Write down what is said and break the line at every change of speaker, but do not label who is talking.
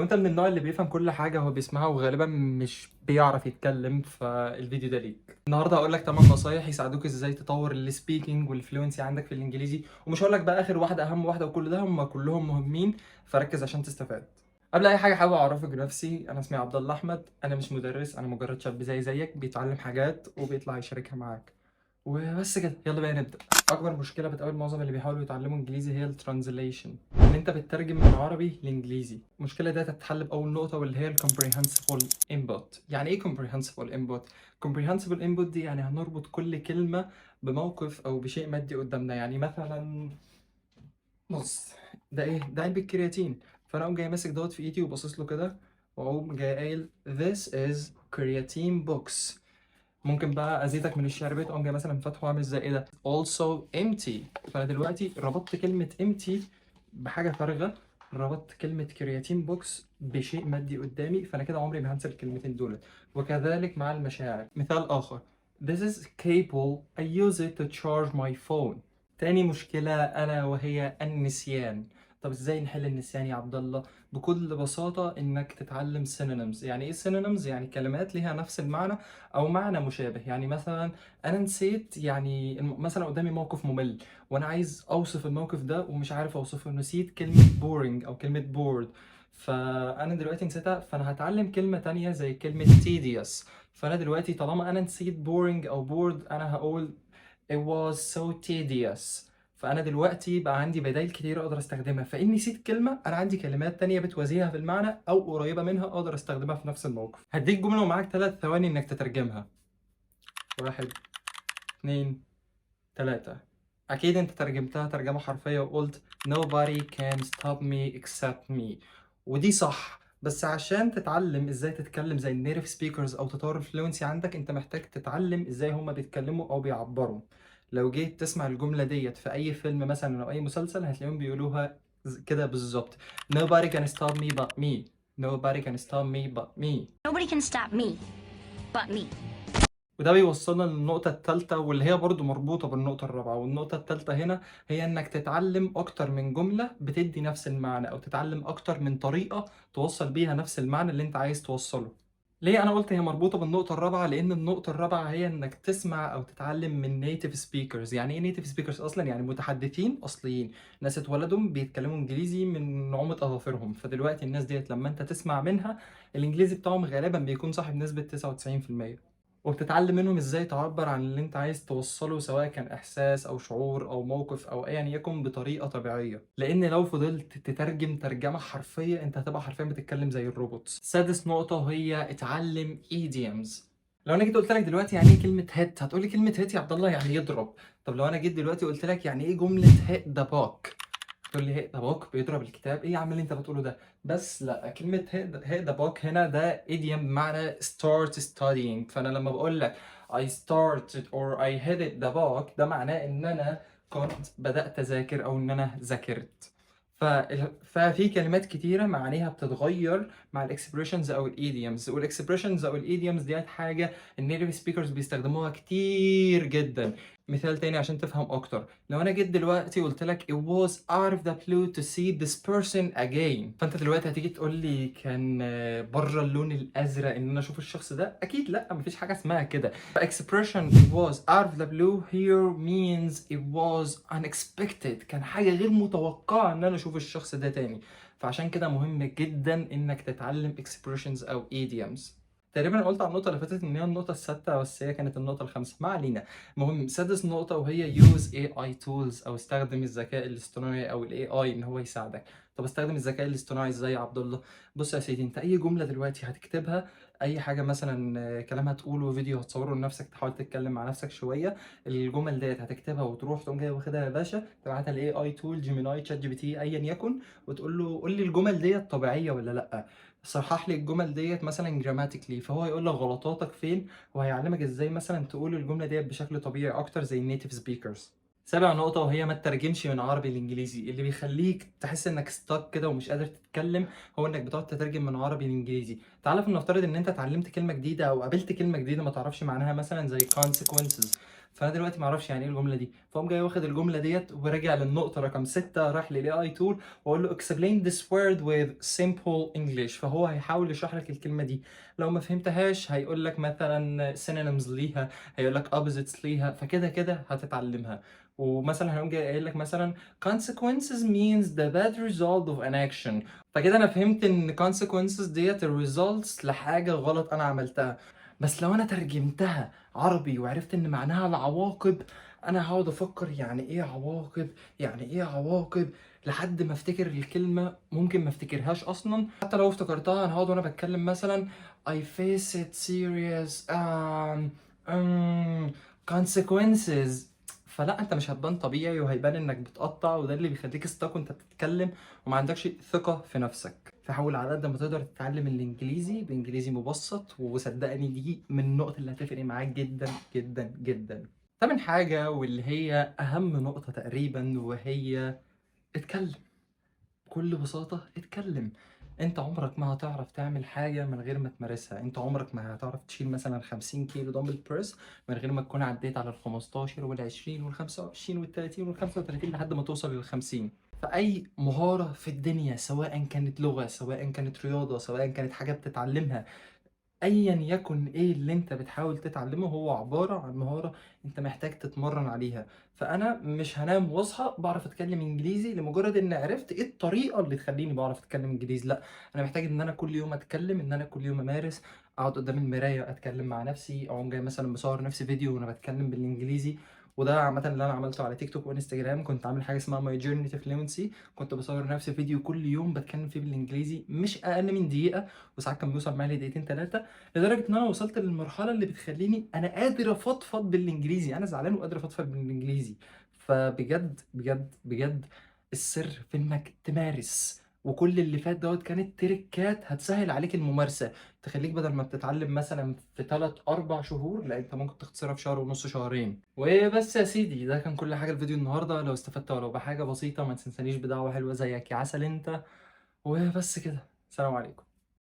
انت من النوع اللي بيفهم كل حاجه هو بيسمعها وغالبا مش بيعرف يتكلم، فالفيديو ده ليك. النهارده هقول لك 8 نصايح يساعدوك ازاي تطور السبيكنج والفلوينسي عندك في الانجليزي، ومش هقول لك بقى اخر واحده اهم واحده، وكل ده هم كلهم مهمين، فركز عشان تستفاد. قبل اي حاجه حابب اعرفك بنفسي، انا اسمي عبد الله احمد، انا مش مدرس، انا مجرد شاب زيك بيتعلم حاجات وبيطلع يشاركها معاك وبس كده. يلا بقى نبدأ. أكبر مشكلة بتقابل معظم اللي بيحاولوا يتعلموا إنجليزي هي الترانزليشن، إن أنت بتترجم من عربي لإنجليزي. المشكلة دي هتتحل بأول نقطة واللي هي ال comprehensible input. يعني إيه comprehensible input؟ comprehensible input دي يعني هنربط كل كلمة بموقف أو بشيء مادي قدامنا. يعني مثلا بص، ده إيه؟ ده علبة كرياتين، فأنا أقوم جاي ماسك دوت في إيدي وباصص له كده، وأقوم جاي قايل this is creatine box. ممكن بقى ازيدك من الشعر بيت، اقوم جاي مثلا فاتحه عامل زي ايه ده also empty. فانا دلوقتي ربطت كلمه empty بحاجه فارغه، ربطت كلمه كرياتين بوكس بشيء مادي قدامي، فانا كده عمري ما هنسى الكلمتين دول. وكذلك مع المشاعر. مثال اخر: this is cable I use it to charge my phone. تاني مشكله الا وهي النسيان. طب ازاي نحل النسيان يا عبد الله؟ بكل بساطه انك تتعلم synonyms. يعني ايه synonyms؟ يعني كلمات ليها نفس المعنى او معنى مشابه. يعني مثلا انا نسيت، يعني مثلا قدامي موقف ممل وانا عايز اوصف الموقف ده ومش عارف اوصفه، نسيت كلمة boring او كلمة bored، فانا دلوقتي نسيتها، فانا هتعلم كلمة تانية زي كلمة tedious. فانا دلوقتي طالما انا نسيت boring او bored، انا هقول it was so tedious. فانا دلوقتي بقى عندي بدائل كتير اقدر استخدمها، فان نسيت كلمه انا عندي كلمات تانية بتوازيها في المعنى او قريبه منها اقدر استخدمها في نفس الموقف. هديك جمله ومعاك 3 ثواني انك تترجمها. 1 2 3. اكيد انت ترجمتها ترجمه حرفيه وقلت nobody can stop me except me، ودي صح. بس عشان تتعلم ازاي تتكلم زي النيتيف سبيكرز او تطور الفلوينسي عندك، انت محتاج تتعلم ازاي هما بيتكلموا او بيعبروا. لو جيت تسمع الجمله ديت في اي فيلم مثلا او اي مسلسل، هتلاقيهم بيقولوها كده بالظبط: nobody can stop me but me. nobody can stop me but me.
Nobody can stop me but me.
وده بيوصلنا للنقطة التالتة واللي هي برضو مربوطة بالنقطة الرابعة. والنقطة التالتة هنا هي إنك تتعلم أكتر من جملة بتدي نفس المعنى، أو تتعلم أكتر من طريقة توصل بيها نفس المعنى اللي أنت عايز توصله. ليه أنا قلت هي مربوطة بالنقطة الرابعة؟ لأن النقطة الرابعة هي إنك تسمع أو تتعلم من native speakers. يعني إيه native speakers أصلا؟ يعني متحدثين أصليين، ناس اتولدوا بيتكلموا إنجليزي من نعومة أظافرهم. فدلوقتي الناس ديت لما أنت تسمع منها، الإنجليزي بتاعهم غالبا بيكون صاحب نسبة 99%، وبتتعلم منهم ازاي تعبر عن اللي انت عايز توصله، سواء كان احساس او شعور او موقف او ايا يكن، بطريقه طبيعيه. لان لو فضلت تترجم ترجمه حرفيه، انت هتبقى حرفيا بتتكلم زي الروبوت. سادس نقطه وهي اتعلم idioms. لو انا جيت قلت لك دلوقتي يعني ايه كلمه هيت، هتقولي كلمه هيت يا عبد الله يعني يضرب. طب لو انا جيت دلوقتي قلت لك يعني ايه جمله هيت ذا بوك، تقول لي هيت ذا بوك بيضرب الكتاب؟ ايه يا عم اللي انت بتقوله ده؟ بس لا، كلمة هيت ذا بوك هنا ده idiom بمعنى start studying. فأنا لما بقول لك I started or I hit the book، ده معناه إن أنا كنت بدأت أذاكر أو إن أنا ذاكرت. ففي كلمات كتيرة معانيها بتتغير مع الاكسبريشنز او الايديومز، والاكسبريشنز او الايديومز ديت حاجة النيتيف سبيكرز بيستخدموها كتير جدا. مثال تاني عشان تفهم اكتر: لو انا جيت دلوقتي قلت لك it was out of the blue to see this person again، فانت دلوقتي هتيجي تقول لي كان بره اللون الازرق ان انا اشوف الشخص ده؟ اكيد لا، مفيش حاجه اسمها كده. expression it was out of the blue here means it was unexpected، كان حاجه غير متوقعه ان انا اشوف الشخص ده تاني. فعشان كده مهم جدا انك تتعلم expressions او idioms. تقريبا قلت على النقطة اللي فاتت إن هي النقطة السادسة، بس هي كانت النقطة الخامسة، ما علينا. المهم سادس نقطة وهي use AI tools، أو استخدم الذكاء الاصطناعي أو ال AI إن هو يساعدك. طب استخدم الذكاء الاصطناعي إزاي يا عبد الله؟ بص يا سيدي، أنت أي جملة دلوقتي هتكتبها، أي حاجة مثلا كلام هتقوله، فيديو هتصوره لنفسك، تحاول تتكلم مع نفسك شوية، الجمل ديت هتكتبها وتروح تقوم جاي واخدها يا باشا، تبعتها ل AI tool، جيميناي، تشات جي بي تي، أيا يكن، وتقول له قول لي الجمل ديت طبيعية ولا لأ، صحح لي الجمل ديت مثلا جراماتيكلي. فهو يقول لك غلطاتك فين، وهيعلمك ازاي مثلا تقول الجمله ديت بشكل طبيعي اكتر زي النيتيف سبيكرز. سابع نقطة وهي ما تترجمش من عربي لإنجليزي. اللي بيخليك تحس إنك ستاك كده ومش قادر تتكلم هو إنك بتقعد تترجم من عربي لإنجليزي. تعالى فلنفترض إن أنت اتعلمت كلمة جديدة أو قابلت كلمة جديدة ما تعرفش معناها، مثلا زي consequences، فانا دلوقتي ما اعرفش يعني ايه الجمله دي، فاقوم جاي واخد الجمله ديت وراجع للنقطه رقم 6، راح للاي اي تول واقول له explain this word with simple English، فهو هيحاول يشرح لك الكلمه دي. لو ما فهمتهاش هيقول لك مثلا synonyms ليها، هيقول لك opposites ليها، فكده كده هتتعلمها. ومثلا هيقوم جاي قايل لك مثلا consequences means the bad result of an action، فكده انا فهمت ان consequences ديت الريزلتس لحاجه غلط انا عملتها. بس لو انا ترجمتها عربي وعرفت ان معناها العواقب، انا هقعد افكر يعني ايه عواقب، يعني ايه عواقب، لحد ما افتكر الكلمه، ممكن ما افتكرهاش اصلا. حتى لو افتكرتها انا هقعد وانا بتكلم مثلا I face it serious consequences، فلا انت مش هتبان طبيعي وهيبان انك بتقطع، وده اللي بيخليك ستاك وانت بتتكلم وما عندكش ثقة في نفسك. فحاول على قد ما تقدر تتعلم الانجليزي بانجليزي مبسط، وصدقني دي من النقط اللي هتفرق معاك جدا جدا جدا. تامن حاجة واللي هي اهم نقطة تقريبا، وهي اتكلم. بكل بساطة اتكلم. انت عمرك ما هتعرف تعمل حاجة من غير ما تمارسها، انت عمرك ما هتعرف تشيل مثلا 50 كيلو دمبل بريس من غير ما تكون عديت على ال 15 وال 20 وال 25 وال 30 وال 35 لحد ما توصل لل 50. فأي مهارة في الدنيا، سواء كانت لغة، سواء كانت رياضة، سواء كانت حاجة بتتعلمها، ايا يكن ايه اللي انت بتحاول تتعلمه، هو عبارة عن مهارة انت محتاج تتمرن عليها. فانا مش هنام واصحى بعرف اتكلم انجليزي لمجرد ان عرفت ايه الطريقة اللي تخليني بعرف اتكلم انجليزي، لا، انا محتاج ان انا كل يوم اتكلم، ان انا كل يوم امارس، اقعد قدام المراية اتكلم مع نفسي، او جاي مثلا بصور نفسي فيديو وانا بتكلم بالانجليزي. وده عامة اللي انا عملته على تيك توك وانستجرام، كنت عامل حاجة اسمها ماي جيرني تو فلوينسي، كنت بصور نفسي فيديو كل يوم بتكلم فيه بالانجليزي مش اقل من دقيقة، وساعات كان بيوصل معايا لدقيقتين 3، لدرجه ان انا وصلت للمرحله اللي بتخليني انا قادر افضفض بالانجليزي، انا زعلان وقادر افضفض بالانجليزي. فبجد بجد بجد السر في انك تمارس، وكل اللي فات دوت كانت تريكات هتسهل عليك الممارسه، تخليك بدل ما بتتعلم مثلا في 3 4 شهور، لا انت ممكن تختصرها في شهر ونص، شهرين. وبس يا سيدي، ده كان كل حاجه الفيديو النهارده. لو استفدت ولو بحاجه بسيطه ما تنسانيش بدعوه حلوه زيك يا عسل انت. وبس كده، سلام عليكم.